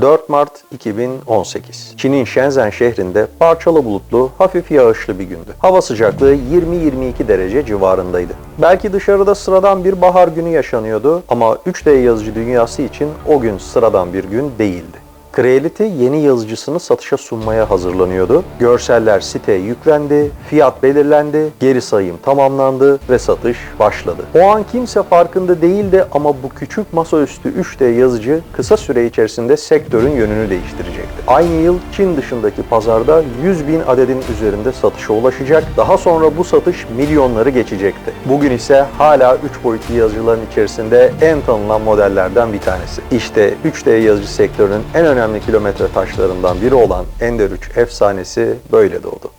4 Mart 2018. Çin'in Shenzhen şehrinde parçalı bulutlu, hafif yağışlı bir gündü. Hava sıcaklığı 20-22 derece civarındaydı. Belki dışarıda sıradan bir bahar günü yaşanıyordu ama 3D yazıcı dünyası için o gün sıradan bir gün değildi. Creality yeni yazıcısını satışa sunmaya hazırlanıyordu. Görseller siteye yüklendi, fiyat belirlendi, geri sayım tamamlandı ve satış başladı. O an kimse farkında değildi ama bu küçük masaüstü 3D yazıcı kısa süre içerisinde sektörün yönünü değiştirecekti. Aynı yıl Çin dışındaki pazarda 100.000 adedin üzerinde satışa ulaşacak. Daha sonra bu satış milyonları geçecekti. Bugün ise hala 3 boyutlu yazıcıların içerisinde en tanınan modellerden bir tanesi. İşte 3D yazıcı sektörünün en önemli kilometre taşlarından biri olan Ender 3 efsanesi böyle doğdu.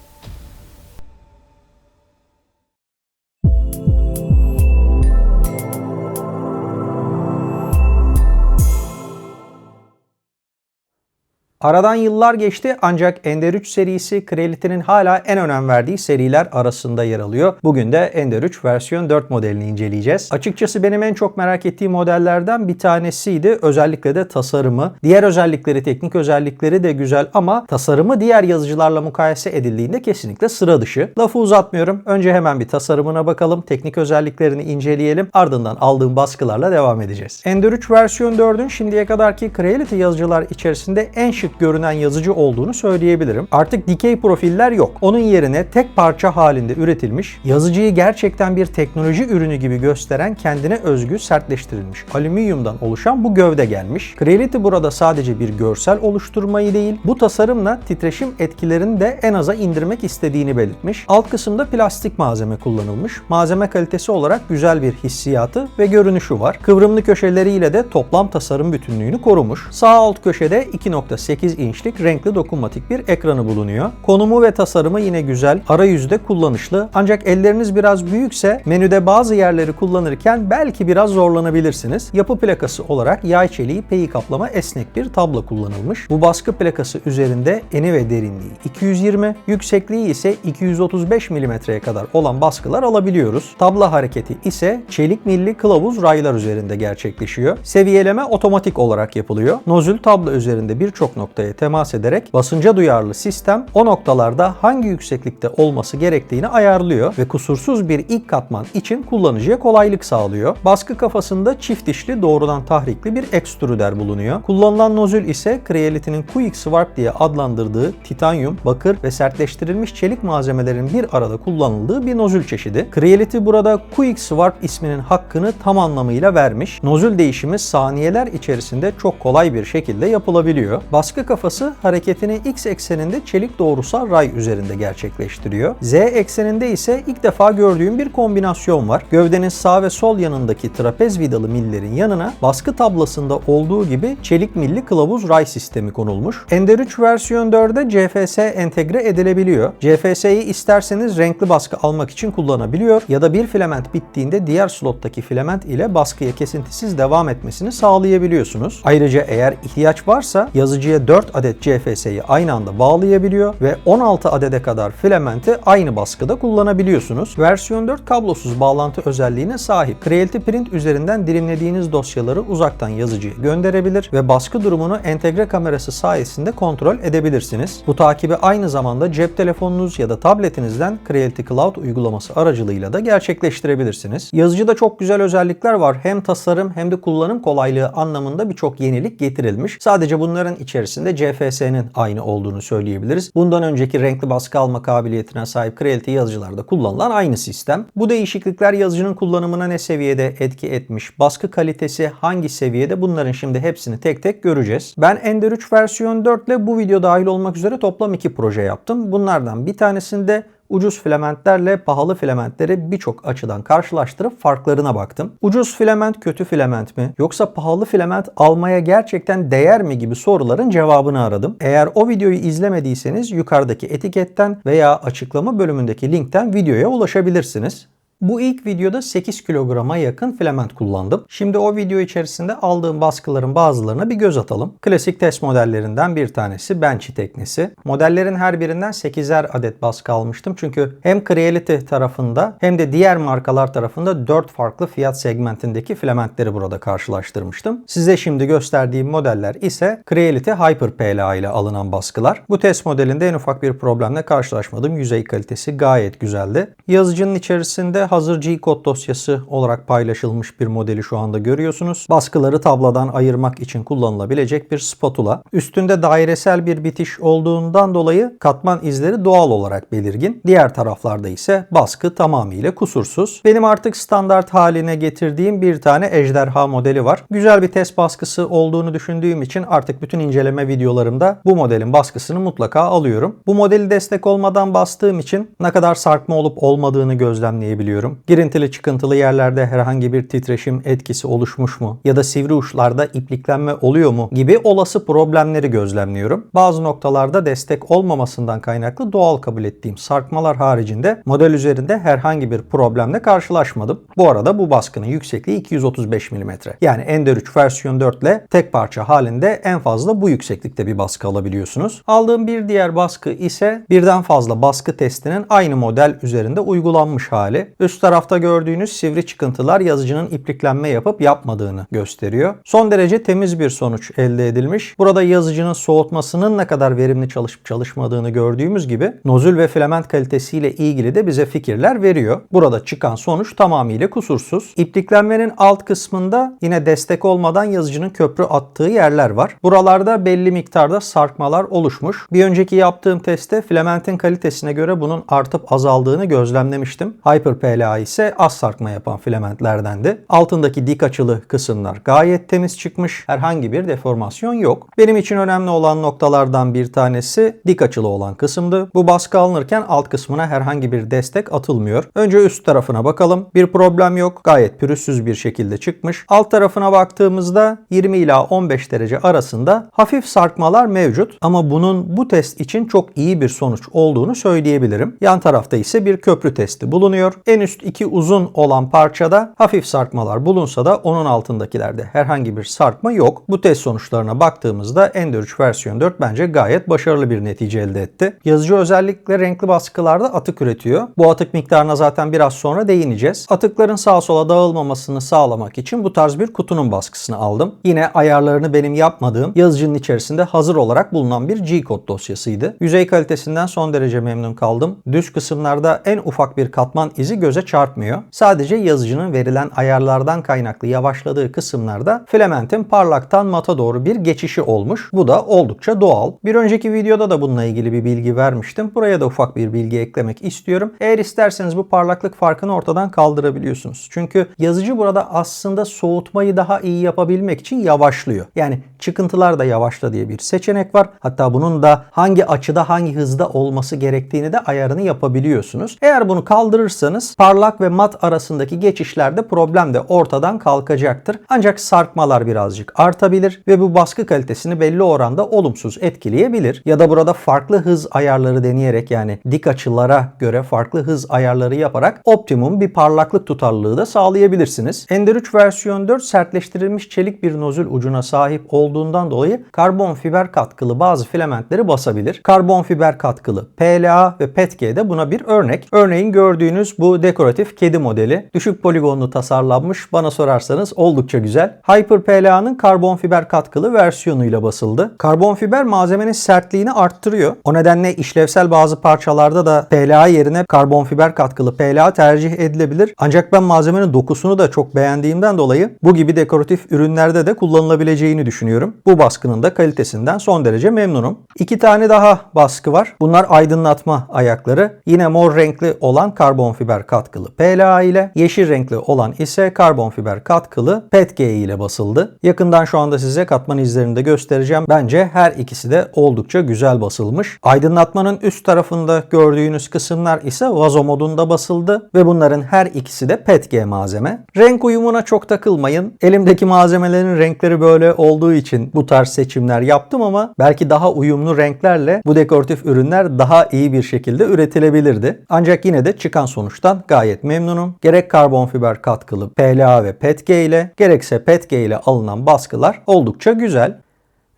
Aradan yıllar geçti ancak Ender 3 serisi Creality'nin hala en önem verdiği seriler arasında yer alıyor. Bugün de Ender 3 versiyon 4 modelini inceleyeceğiz. Açıkçası benim en çok merak ettiğim modellerden bir tanesiydi. Özellikle de tasarımı. Diğer özellikleri, teknik özellikleri de güzel ama tasarımı diğer yazıcılarla mukayese edildiğinde kesinlikle sıra dışı. Lafı uzatmıyorum. Önce hemen bir tasarımına bakalım. Teknik özelliklerini inceleyelim. Ardından aldığım baskılarla devam edeceğiz. Ender 3 versiyon 4'ün şimdiye kadarki Creality yazıcılar içerisinde en şık görünen yazıcı olduğunu söyleyebilirim. Artık dikey profiller yok. Onun yerine tek parça halinde üretilmiş, yazıcıyı gerçekten bir teknoloji ürünü gibi gösteren kendine özgü sertleştirilmiş alüminyumdan oluşan bu gövde gelmiş. Creality burada sadece bir görsel oluşturmayı değil, bu tasarımla titreşim etkilerini de en aza indirmek istediğini belirtmiş. Alt kısımda plastik malzeme kullanılmış. Malzeme kalitesi olarak güzel bir hissiyatı ve görünüşü var. Kıvrımlı köşeleriyle de toplam tasarım bütünlüğünü korumuş. Sağ alt köşede 2.8 inçlik renkli dokunmatik bir ekranı bulunuyor. Konumu ve tasarımı yine güzel, arayüzde kullanışlı. Ancak elleriniz biraz büyükse menüde bazı yerleri kullanırken belki biraz zorlanabilirsiniz. Yapı plakası olarak yay çeliği peyi kaplama esnek bir tablo kullanılmış. Bu baskı plakası üzerinde eni ve derinliği 220, yüksekliği ise 235 mm'ye kadar olan baskılar alabiliyoruz. Tabla hareketi ise çelik milli kılavuz raylar üzerinde gerçekleşiyor. Seviyeleme otomatik olarak yapılıyor. Nozül tabla üzerinde birçok noktaya temas ederek basınca duyarlı sistem o noktalarda hangi yükseklikte olması gerektiğini ayarlıyor ve kusursuz bir ilk katman için kullanıcıya kolaylık sağlıyor. Baskı kafasında çift dişli doğrudan tahrikli bir ekstrüder bulunuyor. Kullanılan nozül ise Creality'nin Quick Swap diye adlandırdığı titanyum, bakır ve sertleştirilmiş çelik malzemelerin bir arada kullanıldığı bir nozül çeşidi. Creality burada Quick Swap isminin hakkını tam anlamıyla vermiş. Nozül değişimi saniyeler içerisinde çok kolay bir şekilde yapılabiliyor. Baskı kafası hareketini X ekseninde çelik doğrusal ray üzerinde gerçekleştiriyor. Z ekseninde ise ilk defa gördüğüm bir kombinasyon var. Gövdenin sağ ve sol yanındaki trapez vidalı millerin yanına baskı tablasında olduğu gibi çelik milli kılavuz ray sistemi konulmuş. Ender 3 versiyon 4'e CFS entegre edilebiliyor. CFS'yi isterseniz renkli baskı almak için kullanabiliyor ya da bir filament bittiğinde diğer slottaki filament ile baskıya kesintisiz devam etmesini sağlayabiliyorsunuz. Ayrıca eğer ihtiyaç varsa yazıcıya 4 adet CFS'yi aynı anda bağlayabiliyor ve 16 adede kadar filamenti aynı baskıda kullanabiliyorsunuz. Versiyon 4 kablosuz bağlantı özelliğine sahip. Creality Print üzerinden dilimlediğiniz dosyaları uzaktan yazıcıya gönderebilir ve baskı durumunu entegre kamerası sayesinde kontrol edebilirsiniz. Bu takibi aynı zamanda cep telefonunuz ya da tabletinizden Creality Cloud uygulaması aracılığıyla da gerçekleştirebilirsiniz. Yazıcıda çok güzel özellikler var. Hem tasarım hem de kullanım kolaylığı anlamında birçok yenilik getirilmiş. Sadece bunların içerisinde CFS'nin aynı olduğunu söyleyebiliriz. Bundan önceki renkli baskı alma kabiliyetine sahip Creality yazıcılarda kullanılan aynı sistem. Bu değişiklikler yazıcının kullanımına ne seviyede etki etmiş, baskı kalitesi hangi seviyede, bunların şimdi hepsini tek tek göreceğiz. Ben Ender 3 versiyon 4 ile bu video dahil olmak üzere toplam 2 proje yaptım. Bunlardan bir tanesinde ucuz filamentlerle pahalı filamentleri birçok açıdan karşılaştırıp farklarına baktım. Ucuz filament kötü filament mi? Yoksa pahalı filament almaya gerçekten değer mi gibi soruların cevabını aradım. Eğer o videoyu izlemediyseniz yukarıdaki etiketten veya açıklama bölümündeki linkten videoya ulaşabilirsiniz. Bu ilk videoda 8 kilograma yakın filament kullandım. Şimdi o video içerisinde aldığım baskıların bazılarına bir göz atalım. Klasik test modellerinden bir tanesi Benchy teknesi. Modellerin her birinden 8'er adet baskı almıştım. Çünkü hem Creality tarafında hem de diğer markalar tarafında 4 farklı fiyat segmentindeki filamentleri burada karşılaştırmıştım. Size şimdi gösterdiğim modeller ise Creality Hyper PLA ile alınan baskılar. Bu test modelinde en ufak bir problemle karşılaşmadım. Yüzey kalitesi gayet güzeldi. Yazıcının içerisinde hazır G-Code dosyası olarak paylaşılmış bir modeli şu anda görüyorsunuz. Baskıları tabladan ayırmak için kullanılabilecek bir spatula. Üstünde dairesel bir bitiş olduğundan dolayı katman izleri doğal olarak belirgin. Diğer taraflarda ise baskı tamamıyla kusursuz. Benim artık standart haline getirdiğim bir tane ejderha modeli var. Güzel bir test baskısı olduğunu düşündüğüm için artık bütün inceleme videolarımda bu modelin baskısını mutlaka alıyorum. Bu modeli destek olmadan bastığım için ne kadar sarkma olup olmadığını gözlemleyebiliyorum. Girintili çıkıntılı yerlerde herhangi bir titreşim etkisi oluşmuş mu ya da sivri uçlarda ipliklenme oluyor mu gibi olası problemleri gözlemliyorum. Bazı noktalarda destek olmamasından kaynaklı doğal kabul ettiğim sarkmalar haricinde model üzerinde herhangi bir problemle karşılaşmadım. Bu arada bu baskının yüksekliği 235 mm. Yani Ender 3 versiyon 4 ile tek parça halinde en fazla bu yükseklikte bir baskı alabiliyorsunuz. Aldığım bir diğer baskı ise birden fazla baskı testinin aynı model üzerinde uygulanmış hali. Üst tarafta gördüğünüz sivri çıkıntılar yazıcının ipliklenme yapıp yapmadığını gösteriyor. Son derece temiz bir sonuç elde edilmiş. Burada yazıcının soğutmasının ne kadar verimli çalışıp çalışmadığını gördüğümüz gibi nozül ve filament kalitesiyle ilgili de bize fikirler veriyor. Burada çıkan sonuç tamamıyla kusursuz. İpliklenmenin alt kısmında yine destek olmadan yazıcının köprü attığı yerler var. Buralarda belli miktarda sarkmalar oluşmuş. Bir önceki yaptığım testte filamentin kalitesine göre bunun artıp azaldığını gözlemlemiştim. Hyper PLA ise az sarkma yapan filamentlerdendi. Altındaki dik açılı kısımlar gayet temiz çıkmış. Herhangi bir deformasyon yok. Benim için önemli olan noktalardan bir tanesi dik açılı olan kısımdı. Bu baskı alınırken alt kısmına herhangi bir destek atılmıyor. Önce üst tarafına bakalım. Bir problem yok. Gayet pürüzsüz bir şekilde çıkmış. Alt tarafına baktığımızda 20 ila 15 derece arasında hafif sarkmalar mevcut. Ama bunun bu test için çok iyi bir sonuç olduğunu söyleyebilirim. Yan tarafta ise bir köprü testi bulunuyor. En üst iki uzun olan parçada hafif sarkmalar bulunsa da onun altındakilerde herhangi bir sarkma yok. Bu test sonuçlarına baktığımızda Ender 3 versiyon 4 bence gayet başarılı bir netice elde etti. Yazıcı özellikle renkli baskılarda atık üretiyor. Bu atık miktarına zaten biraz sonra değineceğiz. Atıkların sağa sola dağılmamasını sağlamak için bu tarz bir kutunun baskısını aldım. Yine ayarlarını benim yapmadığım yazıcının içerisinde hazır olarak bulunan bir G-Code dosyasıydı. Yüzey kalitesinden son derece memnun kaldım. Düz kısımlarda en ufak bir katman izi göze çarpmıyor. Sadece yazıcının verilen ayarlardan kaynaklı yavaşladığı kısımlarda filamentin parlaktan mata doğru bir geçişi olmuş. Bu da oldukça doğal. Bir önceki videoda da bununla ilgili bir bilgi vermiştim. Buraya da ufak bir bilgi eklemek istiyorum. Eğer isterseniz bu parlaklık farkını ortadan kaldırabiliyorsunuz. Çünkü yazıcı burada aslında soğutmayı daha iyi yapabilmek için yavaşlıyor. Yani çıkıntılar da yavaşla diye bir seçenek var. Hatta bunun da hangi açıda hangi hızda olması gerektiğini de ayarını yapabiliyorsunuz. Eğer bunu kaldırırsanız parlak ve mat arasındaki geçişlerde problem de ortadan kalkacaktır. Ancak sarkmalar birazcık artabilir ve bu baskı kalitesini belli oranda olumsuz etkileyebilir. Ya da burada farklı hız ayarları deneyerek, yani dik açılara göre farklı hız ayarları yaparak optimum bir parlaklık tutarlılığı da sağlayabilirsiniz. Ender 3 versiyon 4 sertleştirilmiş çelik bir nozül ucuna sahip olduğundan dolayı karbon fiber katkılı bazı filamentleri basabilir. Karbon fiber katkılı PLA ve PETG de buna bir örnek. Örneğin gördüğünüz bu dekoratif kedi modeli. Düşük poligonlu tasarlanmış. Bana sorarsanız oldukça güzel. Hyper PLA'nın karbon fiber katkılı versiyonuyla basıldı. Karbon fiber malzemenin sertliğini arttırıyor. O nedenle işlevsel bazı parçalarda da PLA yerine karbon fiber katkılı PLA tercih edilebilir. Ancak ben malzemenin dokusunu da çok beğendiğimden dolayı bu gibi dekoratif ürünlerde de kullanılabileceğini düşünüyorum. Bu baskının da kalitesinden son derece memnunum. İki tane daha baskı var. Bunlar aydınlatma ayakları. Yine mor renkli olan karbon fiber katkılı PLA ile, yeşil renkli olan ise karbon fiber katkılı PETG ile basıldı. Yakından şu anda size katman izlerini de göstereceğim. Bence her ikisi de oldukça güzel basılmış. Aydınlatmanın üst tarafında gördüğünüz kısımlar ise vazo modunda basıldı ve bunların her ikisi de PETG malzeme. Renk uyumuna çok takılmayın. Elimdeki malzemelerin renkleri böyle olduğu için bu tarz seçimler yaptım ama belki daha uyumlu renklerle bu dekoratif ürünler daha iyi bir şekilde üretilebilirdi. Ancak yine de çıkan sonuçtan gayet memnunum. Gerek karbon fiber katkılı PLA ve PETG ile gerekse PETG ile alınan baskılar oldukça güzel.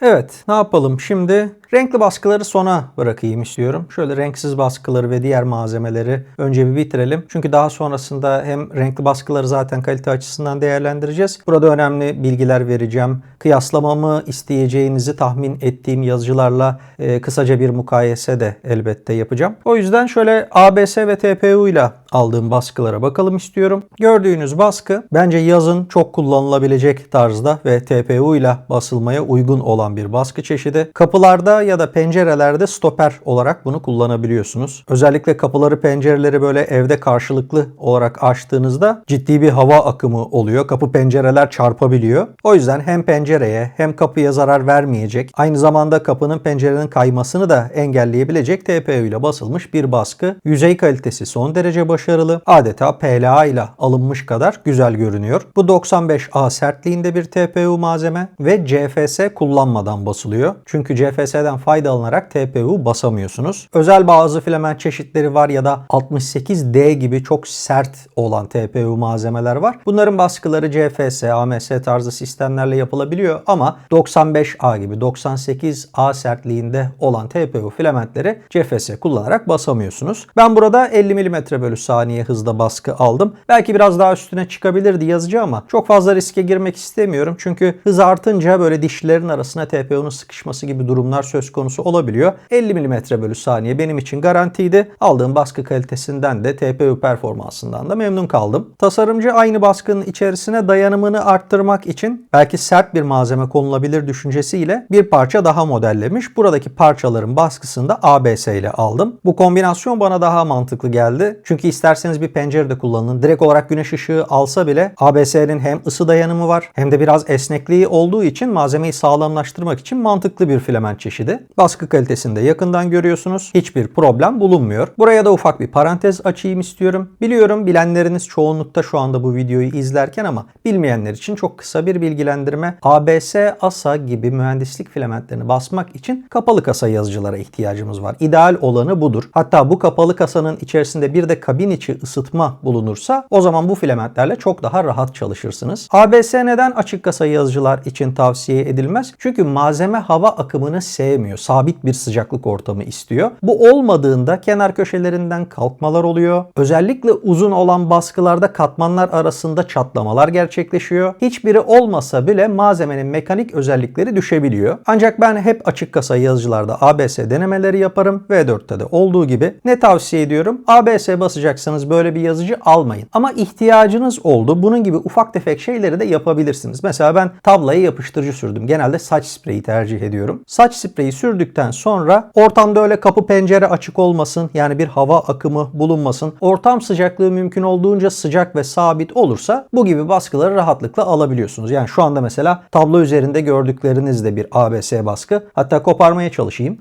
Evet, ne yapalım şimdi? Renkli baskıları sona bırakayım istiyorum. Şöyle renksiz baskıları ve diğer malzemeleri önce bir bitirelim. Çünkü daha sonrasında hem renkli baskıları zaten kalite açısından değerlendireceğiz. Burada önemli bilgiler vereceğim. Kıyaslamamı isteyeceğinizi tahmin ettiğim yazıcılarla kısaca bir mukayese de elbette yapacağım. O yüzden şöyle ABS ve TPU ile aldığım baskılara bakalım istiyorum. Gördüğünüz baskı bence yazın çok kullanılabilecek tarzda ve TPU ile basılmaya uygun olan bir baskı çeşidi. Kapılarda ya da pencerelerde stoper olarak bunu kullanabiliyorsunuz. Özellikle kapıları, pencereleri böyle evde karşılıklı olarak açtığınızda ciddi bir hava akımı oluyor. Kapı, pencereler çarpabiliyor. O yüzden hem pencereye hem kapıya zarar vermeyecek, aynı zamanda kapının, pencerenin kaymasını da engelleyebilecek TPU ile basılmış bir baskı. Yüzey kalitesi son derece başarılı. Adeta PLA ile alınmış kadar güzel görünüyor. Bu 95A sertliğinde bir TPU malzeme ve CFS kullanmadan basılıyor. Çünkü CFS'den faydalanarak TPU basamıyorsunuz. Özel bazı filament çeşitleri var ya da 68D gibi çok sert olan TPU malzemeler var. Bunların baskıları CFS, AMS tarzı sistemlerle yapılabiliyor ama 95A gibi 98A sertliğinde olan TPU filamentleri CFS kullanarak basamıyorsunuz. Ben burada 50 mm/saniye hızda baskı aldım. Belki biraz daha üstüne çıkabilirdi yazıcı ama çok fazla riske girmek istemiyorum. Çünkü hız artınca böyle dişlerin arasına TPU'nun sıkışması gibi durumlar söz konusu olabiliyor. 50 mm/saniye benim için garantiydi. Aldığım baskı kalitesinden de TPU performansından da memnun kaldım. Tasarımcı aynı baskının içerisine dayanımını arttırmak için belki sert bir malzeme konulabilir düşüncesiyle bir parça daha modellemiş. Buradaki parçaların baskısını da ABS ile aldım. Bu kombinasyon bana daha mantıklı geldi. Çünkü isterseniz bir pencerede kullanın. Direkt olarak güneş ışığı alsa bile ABS'nin hem ısı dayanımı var hem de biraz esnekliği olduğu için malzemeyi sağlamlaştırmak için mantıklı bir filament çeşidi. Baskı kalitesini de yakından görüyorsunuz. Hiçbir problem bulunmuyor. Buraya da ufak bir parantez açayım istiyorum. Biliyorum bilenleriniz çoğunlukta şu anda bu videoyu izlerken ama bilmeyenler için çok kısa bir bilgilendirme. ABS, ASA gibi mühendislik filamentlerini basmak için kapalı kasa yazıcılara ihtiyacımız var. İdeal olanı budur. Hatta bu kapalı kasanın içerisinde bir de kabin içi ısıtma bulunursa o zaman bu filamentlerle çok daha rahat çalışırsınız. ABS neden açık kasa yazıcılar için tavsiye edilmez? Çünkü malzeme hava akımını sevmiyor. Sabit bir sıcaklık ortamı istiyor. Bu olmadığında kenar köşelerinden kalkmalar oluyor. Özellikle uzun olan baskılarda katmanlar arasında çatlamalar gerçekleşiyor. Hiçbiri olmasa bile malzemenin mekanik özellikleri düşebiliyor. Ancak ben hep açık kasa yazıcılarda ABS denemeleri yaparım. V4'te de olduğu gibi. Ne tavsiye ediyorum? ABS basacaksanız böyle bir yazıcı almayın. Ama ihtiyacınız oldu. Bunun gibi ufak tefek şeyleri de yapabilirsiniz. Mesela ben tablaya yapıştırıcı sürdüm. Genelde saç spreyi tercih ediyorum. Saç spreyi sürdükten sonra ortamda öyle kapı pencere açık olmasın. Yani bir hava akımı bulunmasın. Ortam sıcaklığı mümkün olduğunca sıcak ve sabit olursa bu gibi baskıları rahatlıkla alabiliyorsunuz. Yani şu anda mesela tablo üzerinde gördükleriniz de bir ABS baskı. Hatta koparmaya çalışayım.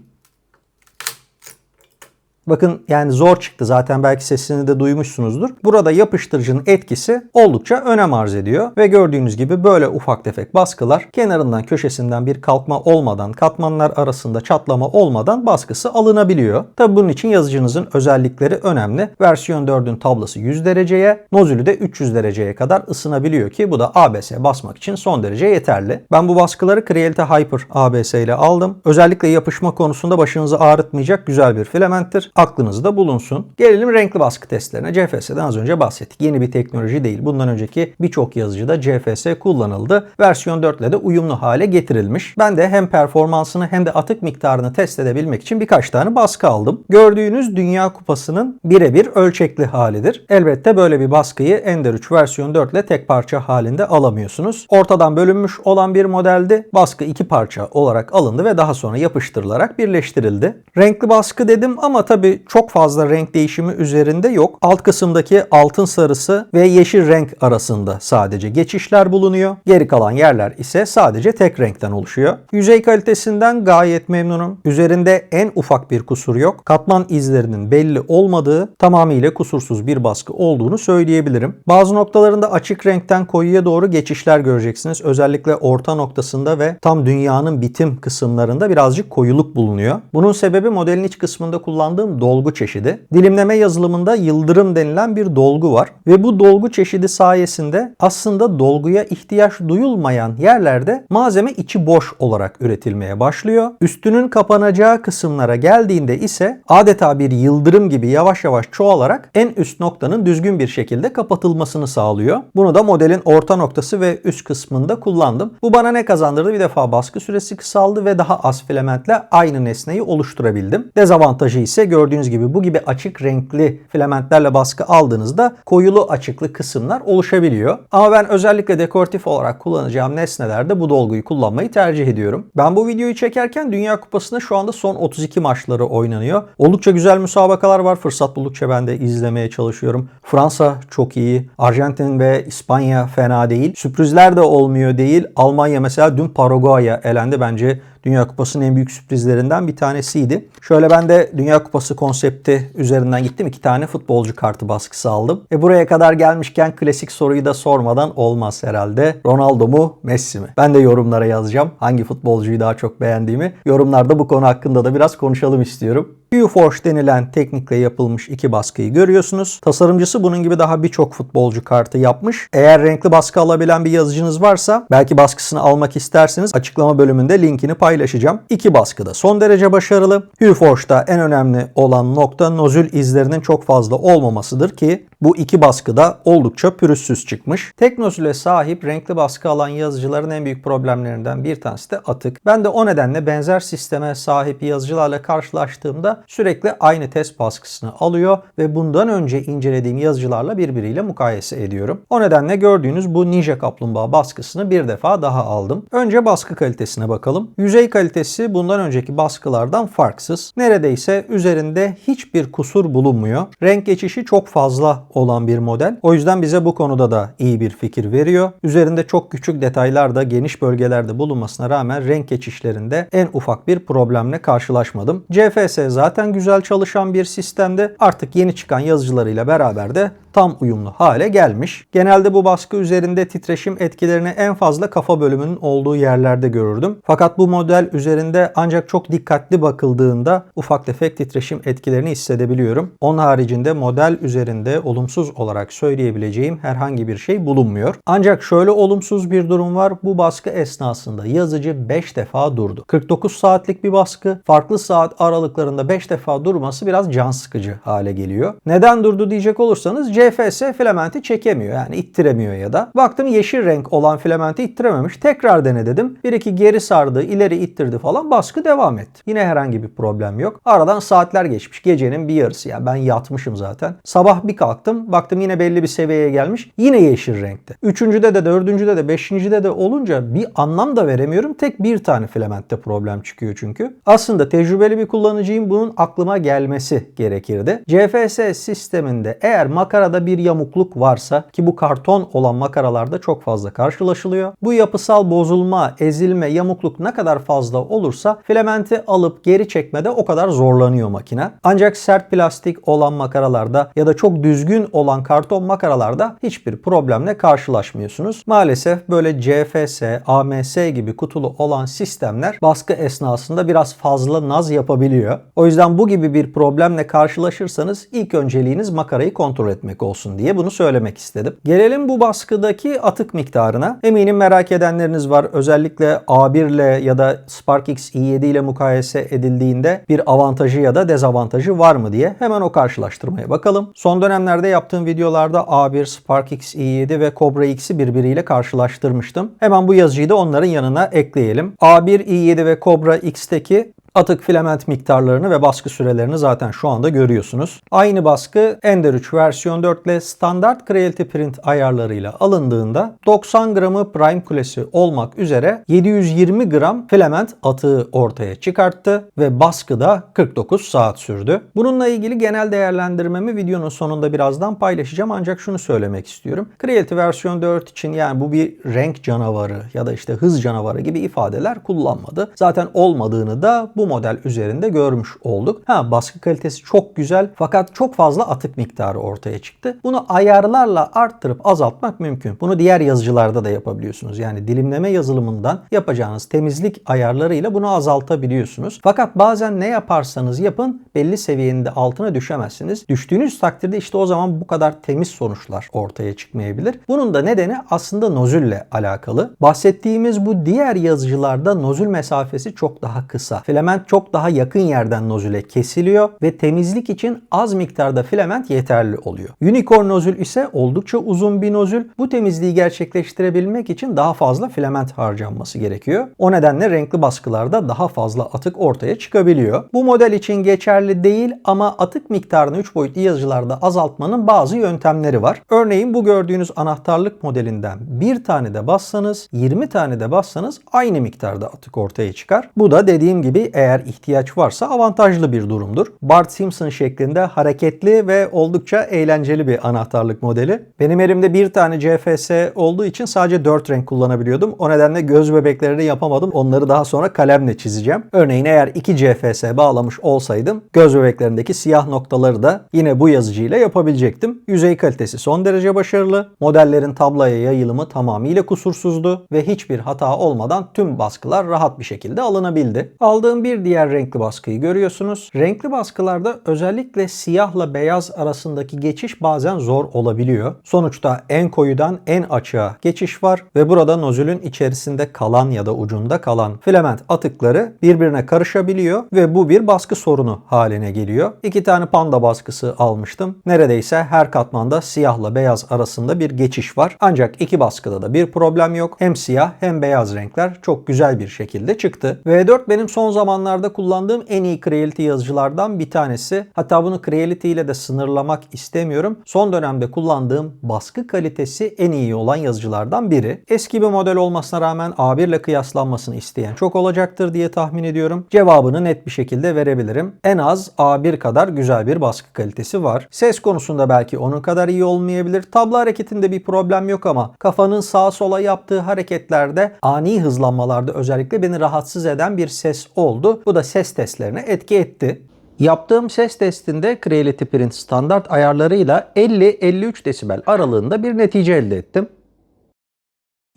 Bakın yani zor çıktı, zaten belki sesini de duymuşsunuzdur. Burada yapıştırıcının etkisi oldukça önem arz ediyor ve gördüğünüz gibi böyle ufak tefek baskılar kenarından köşesinden bir kalkma olmadan, katmanlar arasında çatlama olmadan baskısı alınabiliyor. Tabi bunun için yazıcınızın özellikleri önemli. Versiyon 4'ün tablosu 100 dereceye, nozülü de 300 dereceye kadar ısınabiliyor ki bu da ABS basmak için son derece yeterli. Ben bu baskıları Creality Hyper ABS ile aldım. Özellikle yapışma konusunda başınızı ağrıtmayacak güzel bir filamenttir. Aklınızda bulunsun. Gelelim renkli baskı testlerine. CFS'den az önce bahsettik. Yeni bir teknoloji değil. Bundan önceki birçok yazıcıda CFS kullanıldı. Versiyon 4 ile de uyumlu hale getirilmiş. Ben de hem performansını hem de atık miktarını test edebilmek için birkaç tane baskı aldım. Gördüğünüz Dünya Kupası'nın birebir ölçekli halidir. Elbette böyle bir baskıyı Ender 3 versiyon 4 ile tek parça halinde alamıyorsunuz. Ortadan bölünmüş olan bir modeldi. Baskı iki parça olarak alındı ve daha sonra yapıştırılarak birleştirildi. Renkli baskı dedim ama tabii çok fazla renk değişimi üzerinde yok. Alt kısımdaki altın sarısı ve yeşil renk arasında sadece geçişler bulunuyor. Geri kalan yerler ise sadece tek renkten oluşuyor. Yüzey kalitesinden gayet memnunum. Üzerinde en ufak bir kusur yok. Katman izlerinin belli olmadığı, tamamıyla kusursuz bir baskı olduğunu söyleyebilirim. Bazı noktalarında açık renkten koyuya doğru geçişler göreceksiniz. Özellikle orta noktasında ve tam dünyanın bitim kısımlarında birazcık koyuluk bulunuyor. Bunun sebebi modelin iç kısmında kullandığım kullandığım dolgu çeşidi. Dilimleme yazılımında yıldırım denilen bir dolgu var ve bu dolgu çeşidi sayesinde aslında dolguya ihtiyaç duyulmayan yerlerde malzeme içi boş olarak üretilmeye başlıyor. Üstünün kapanacağı kısımlara geldiğinde ise adeta bir yıldırım gibi yavaş yavaş çoğalarak en üst noktanın düzgün bir şekilde kapatılmasını sağlıyor. Bunu da modelin orta noktası ve üst kısmında kullandım. Bu bana ne kazandırdı? Bir defa baskı süresi kısaldı ve daha az filamentle aynı nesneyi oluşturabildim. Dezavantajı ise gördüğünüz gibi bu gibi açık renkli filamentlerle baskı aldığınızda koyulu açıklı kısımlar oluşabiliyor. Ama ben özellikle dekoratif olarak kullanacağım nesnelerde bu dolguyu kullanmayı tercih ediyorum. Ben bu videoyu çekerken Dünya Kupası'nda şu anda son 32 maçları oynanıyor. Oldukça güzel müsabakalar var. Fırsat buldukça ben de izlemeye çalışıyorum. Fransa çok iyi. Arjantin ve İspanya fena değil. Sürprizler de olmuyor değil. Almanya mesela dün Paraguay'a elendi. Bence Dünya Kupası'nın en büyük sürprizlerinden bir tanesiydi. Şöyle ben de Dünya Kupası konsepti üzerinden gittim. 2 tane futbolcu kartı baskısı aldım. Buraya kadar gelmişken klasik soruyu da sormadan olmaz herhalde. Ronaldo mu, Messi mi? Ben de yorumlara yazacağım hangi futbolcuyu daha çok beğendiğimi. Yorumlarda bu konu hakkında da biraz konuşalım istiyorum. Hueforge denilen teknikle yapılmış 2 baskıyı görüyorsunuz. Tasarımcısı bunun gibi daha birçok futbolcu kartı yapmış. Eğer renkli baskı alabilen bir yazıcınız varsa belki baskısını almak isterseniz açıklama bölümünde linkini paylaşacağım. 2 baskı da son derece başarılı. Hueforge'da en önemli olan nokta nozül izlerinin çok fazla olmamasıdır ki bu 2 baskı da oldukça pürüzsüz çıkmış. Tek nozüle sahip renkli baskı alan yazıcıların en büyük problemlerinden bir tanesi de atık. Ben de o nedenle benzer sisteme sahip yazıcılarla karşılaştığımda sürekli aynı test baskısını alıyor ve bundan önce incelediğim yazıcılarla birbiriyle mukayese ediyorum. O nedenle gördüğünüz bu Ninja Kaplumbağa baskısını bir defa daha aldım. Önce baskı kalitesine bakalım. Yüzey kalitesi bundan önceki baskılardan farksız. Neredeyse üzerinde hiçbir kusur bulunmuyor. Renk geçişi çok fazla olan bir model. O yüzden bize bu konuda da iyi bir fikir veriyor. Üzerinde çok küçük detaylarda geniş bölgelerde bulunmasına rağmen renk geçişlerinde en ufak bir problemle karşılaşmadım. CFS zaten güzel çalışan bir sistemde. Artık yeni çıkan yazıcılarıyla beraber de tam uyumlu hale gelmiş. Genelde bu baskı üzerinde titreşim etkilerini en fazla kafa bölümünün olduğu yerlerde görürdüm. Fakat bu model üzerinde ancak çok dikkatli bakıldığında ufak tefek titreşim etkilerini hissedebiliyorum. Onun haricinde model üzerinde olumsuz olarak söyleyebileceğim herhangi bir şey bulunmuyor. Ancak şöyle olumsuz bir durum var. Bu baskı esnasında yazıcı 5 defa durdu. 49 saatlik bir baskı. Farklı saat aralıklarında 5 defa durması biraz can sıkıcı hale geliyor. Neden durdu diyecek olursanız CFS filamenti çekemiyor. Yani ittiremiyor ya da. Baktım yeşil renk olan filamenti ittirememiş. Tekrar dene dedim. 1-2 geri sardı, ileri ittirdi falan. Baskı devam etti. Yine herhangi bir problem yok. Aradan saatler geçmiş. Gecenin bir yarısı. Yani ben yatmışım zaten. Sabah bir kalktım. Baktım yine belli bir seviyeye gelmiş. Yine yeşil renkte. Üçüncüde de, dördüncüde de, beşincide de olunca bir anlam da veremiyorum. Tek bir tane filamentte problem çıkıyor çünkü. Aslında tecrübeli bir kullanıcıyım. Bunun aklıma gelmesi gerekirdi. CFS sisteminde eğer makarada bir yamukluk varsa ki bu karton olan makaralarda çok fazla karşılaşılıyor. Bu yapısal bozulma, ezilme, yamukluk ne kadar fazla olursa filamenti alıp geri çekmede o kadar zorlanıyor makine. Ancak sert plastik olan makaralarda ya da çok düzgün olan karton makaralarda hiçbir problemle karşılaşmıyorsunuz. Maalesef böyle CFS, AMS gibi kutulu olan sistemler baskı esnasında biraz fazla naz yapabiliyor. O yüzden bu gibi bir problemle karşılaşırsanız ilk önceliğiniz makarayı kontrol etmek olsun diye bunu söylemek istedim. Gelelim bu baskıdaki atık miktarına. Eminim merak edenleriniz var. Özellikle A1 ile ya da SparkX i7 ile mukayese edildiğinde bir avantajı ya da dezavantajı var mı diye hemen o karşılaştırmaya bakalım. Son dönemlerde yaptığım videolarda A1, SparkX i7 ve Cobra X'i birbiriyle karşılaştırmıştım. Hemen bu yazıcıyı da onların yanına ekleyelim. A1, i7 ve Cobra X'teki atık filament miktarlarını ve baskı sürelerini zaten şu anda görüyorsunuz. Aynı baskı Ender 3 versiyon 4 ile standart Creality Print ayarlarıyla alındığında 90 gramı prime kulesi olmak üzere 720 gram filament atığı ortaya çıkarttı ve baskı da 49 saat sürdü. Bununla ilgili genel değerlendirmemi videonun sonunda birazdan paylaşacağım ancak şunu söylemek istiyorum. Creality versiyon 4 için yani bu bir renk canavarı ya da işte hız canavarı gibi ifadeler kullanmadı. Zaten olmadığını da bu bu model üzerinde görmüş olduk. Baskı kalitesi çok güzel fakat çok fazla atık miktarı ortaya çıktı. Bunu ayarlarla arttırıp azaltmak mümkün. Bunu diğer yazıcılarda da yapabiliyorsunuz. Yani dilimleme yazılımından yapacağınız temizlik ayarlarıyla bunu azaltabiliyorsunuz. Fakat bazen ne yaparsanız yapın belli seviyenin de altına düşemezsiniz. Düştüğünüz takdirde işte o zaman bu kadar temiz sonuçlar ortaya çıkmayabilir. Bunun da nedeni aslında nozülle alakalı. Bahsettiğimiz bu diğer yazıcılarda nozül mesafesi çok daha kısa. Filament çok daha yakın yerden nozüle kesiliyor ve temizlik için az miktarda filament yeterli oluyor. Unicorn nozül ise oldukça uzun bir nozül. Bu temizliği gerçekleştirebilmek için daha fazla filament harcanması gerekiyor. O nedenle renkli baskılarda daha fazla atık ortaya çıkabiliyor. Bu model için geçerli değil ama atık miktarını 3 boyutlu yazıcılarda azaltmanın bazı yöntemleri var. Örneğin bu gördüğünüz anahtarlık modelinden bir tane de bassanız, 20 tane de bassanız aynı miktarda atık ortaya çıkar. Bu da dediğim gibi eğer ihtiyaç varsa avantajlı bir durumdur. Bart Simpson şeklinde hareketli ve oldukça eğlenceli bir anahtarlık modeli. Benim elimde bir tane CFS olduğu için sadece 4 renk kullanabiliyordum. O nedenle göz bebeklerini yapamadım. Onları daha sonra kalemle çizeceğim. Örneğin eğer 2 CFS bağlamış olsaydım göz bebeklerindeki siyah noktaları da yine bu yazıcıyla yapabilecektim. Yüzey kalitesi son derece başarılı. Modellerin tabloya yayılımı tamamıyla kusursuzdu ve hiçbir hata olmadan tüm baskılar rahat bir şekilde alınabildi. Aldığım bir diğer renkli baskıyı görüyorsunuz. Renkli baskılarda özellikle siyahla beyaz arasındaki geçiş bazen zor olabiliyor. Sonuçta en koyudan en açığa geçiş var ve burada nozülün içerisinde kalan ya da ucunda kalan filament atıkları birbirine karışabiliyor ve bu bir baskı sorunu haline geliyor. 2 tane panda baskısı almıştım. Neredeyse her katmanda siyahla beyaz arasında bir geçiş var. Ancak iki baskıda da bir problem yok. Hem siyah hem beyaz renkler çok güzel bir şekilde çıktı. V4 benim son zamanlarda kullandığım en iyi Creality yazıcılardan bir tanesi. Hatta bunu Creality ile de sınırlamak istemiyorum. Son dönemde kullandığım baskı kalitesi en iyi olan yazıcılardan biri. Eski bir model olmasına rağmen A1 ile kıyaslanmasını isteyen çok olacaktır diye tahmin ediyorum. Cevabını net bir şekilde verebilirim. En az A1 kadar güzel bir baskı kalitesi var. Ses konusunda belki onun kadar iyi olmayabilir. Tablo hareketinde bir problem yok ama kafanın sağa sola yaptığı hareketlerde ani hızlanmalarda özellikle beni rahatsız eden bir ses oldu. Bu da ses testlerine etki etti. Yaptığım ses testinde Creality Print standart ayarlarıyla 50-53 desibel aralığında bir netice elde ettim.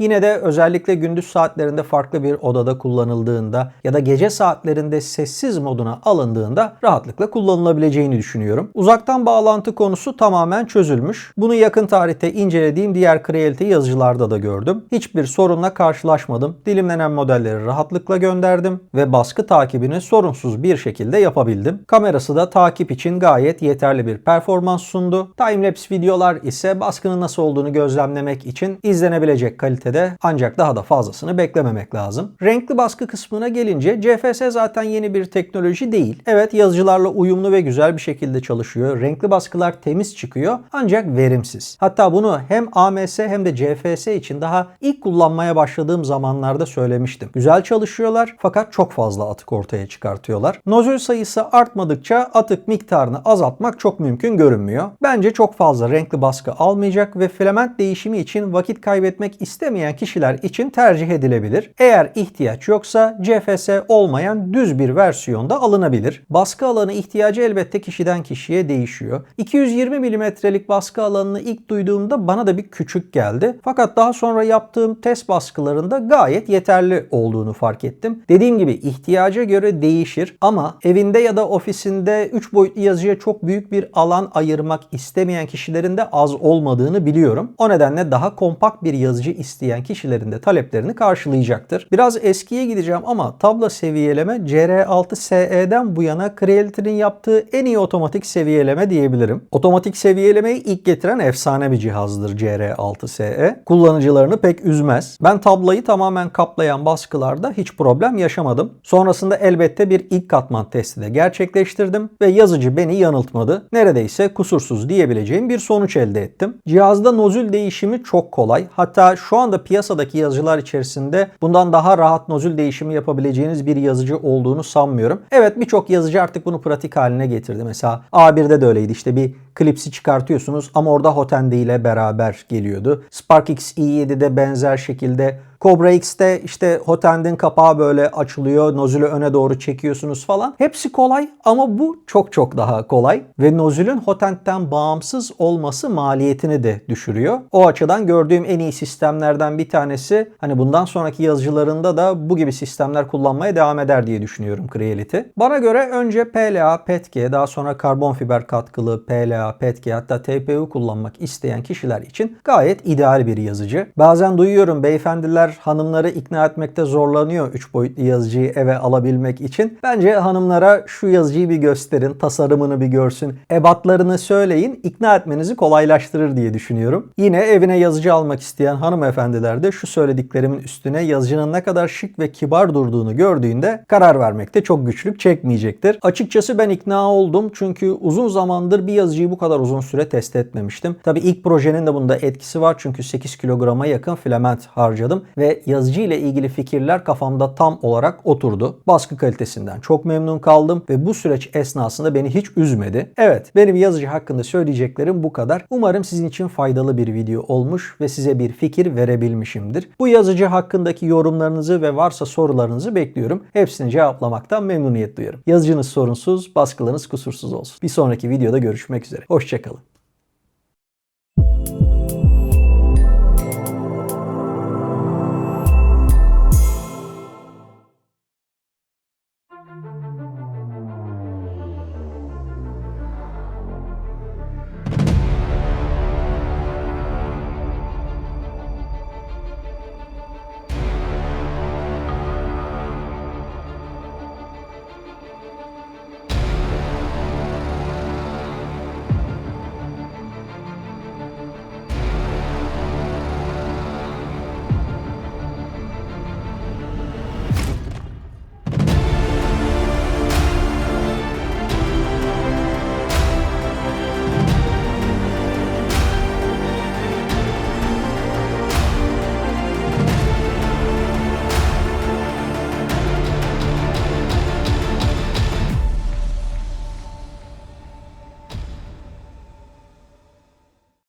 Yine de özellikle gündüz saatlerinde farklı bir odada kullanıldığında ya da gece saatlerinde sessiz moduna alındığında rahatlıkla kullanılabileceğini düşünüyorum. Uzaktan bağlantı konusu tamamen çözülmüş. Bunu yakın tarihte incelediğim diğer Creality yazıcılarda da gördüm. Hiçbir sorunla karşılaşmadım. Dilimlenen modelleri rahatlıkla gönderdim ve baskı takibini sorunsuz bir şekilde yapabildim. Kamerası da takip için gayet yeterli bir performans sundu. Timelapse videolar ise baskının nasıl olduğunu gözlemlemek için izlenebilecek kalitede, ancak daha da fazlasını beklememek lazım. Renkli baskı kısmına gelince CFS zaten yeni bir teknoloji değil. Evet, yazıcılarla uyumlu ve güzel bir şekilde çalışıyor. Renkli baskılar temiz çıkıyor ancak verimsiz. Hatta bunu hem AMS hem de CFS için daha ilk kullanmaya başladığım zamanlarda söylemiştim. Güzel çalışıyorlar fakat çok fazla atık ortaya çıkartıyorlar. Nozül sayısı artmadıkça atık miktarını azaltmak çok mümkün görünmüyor. Bence çok fazla renkli baskı almayacak ve filament değişimi için vakit kaybetmek istemeyen kişiler için tercih edilebilir. Eğer ihtiyaç yoksa CFS olmayan düz bir versiyonda alınabilir. Baskı alanı ihtiyacı elbette kişiden kişiye değişiyor. 220 mm'lik baskı alanını ilk duyduğumda bana da bir küçük geldi. Fakat daha sonra yaptığım test baskılarında gayet yeterli olduğunu fark ettim. Dediğim gibi ihtiyaca göre değişir ama evinde ya da ofisinde 3 boyutlu yazıcıya çok büyük bir alan ayırmak istemeyen kişilerin de az olmadığını biliyorum. O nedenle daha kompakt bir yazıcı isteyen kişilerin de taleplerini karşılayacaktır. Biraz eskiye gideceğim ama tablo seviyeleme CR6SE'den bu yana Creality'nin yaptığı en iyi otomatik seviyeleme diyebilirim. Otomatik seviyelemeyi ilk getiren efsane bir cihazdır CR6SE. Kullanıcılarını pek üzmez. Ben tabloyu tamamen kaplayan baskılarda hiç problem yaşamadım. Sonrasında elbette bir ilk katman testi de gerçekleştirdim ve yazıcı beni yanıltmadı. Neredeyse kusursuz diyebileceğim bir sonuç elde ettim. Cihazda nozül değişimi çok kolay. Hatta şu anda piyasadaki yazıcılar içerisinde bundan daha rahat nozül değişimi yapabileceğiniz bir yazıcı olduğunu sanmıyorum. Evet, birçok yazıcı artık bunu pratik haline getirdi. Mesela A1'de de öyleydi. İşte bir klipsi çıkartıyorsunuz ama orada Hotend ile beraber geliyordu. SparkX i7'de benzer şekilde Cobra X'te işte Hotend'in kapağı böyle açılıyor, nozülü öne doğru çekiyorsunuz falan. Hepsi kolay ama bu çok çok daha kolay ve nozülün Hotend'den bağımsız olması maliyetini de düşürüyor. O açıdan gördüğüm en iyi sistemlerden bir tanesi. Hani bundan sonraki yazıcılarında da bu gibi sistemler kullanmaya devam eder diye düşünüyorum Creality. Bana göre önce PLA, PETG, daha sonra karbon fiber katkılı PLA, PETG hatta TPU kullanmak isteyen kişiler için gayet ideal bir yazıcı. Bazen duyuyorum beyefendiler hanımları ikna etmekte zorlanıyor 3 boyutlu yazıcıyı eve alabilmek için. Bence hanımlara şu yazıcıyı bir gösterin, tasarımını bir görsün, ebatlarını söyleyin, ikna etmenizi kolaylaştırır diye düşünüyorum. Yine evine yazıcı almak isteyen hanımefendiler de şu söylediklerimin üstüne yazıcının ne kadar şık ve kibar durduğunu gördüğünde karar vermekte çok güçlük çekmeyecektir. Açıkçası ben ikna oldum çünkü uzun zamandır bir yazıcıyı bu kadar uzun süre test etmemiştim. Tabii ilk projenin de bunda etkisi var çünkü 8 kilograma yakın filament harcadım ve yazıcı ile ilgili fikirler kafamda tam olarak oturdu. Baskı kalitesinden çok memnun kaldım ve bu süreç esnasında beni hiç üzmedi. Evet, benim yazıcı hakkında söyleyeceklerim bu kadar. Umarım sizin için faydalı bir video olmuş ve size bir fikir verebilmişimdir. Bu yazıcı hakkındaki yorumlarınızı ve varsa sorularınızı bekliyorum. Hepsini cevaplamaktan memnuniyet duyarım. Yazıcınız sorunsuz, baskılarınız kusursuz olsun. Bir sonraki videoda görüşmek üzere. Hoşça kalın.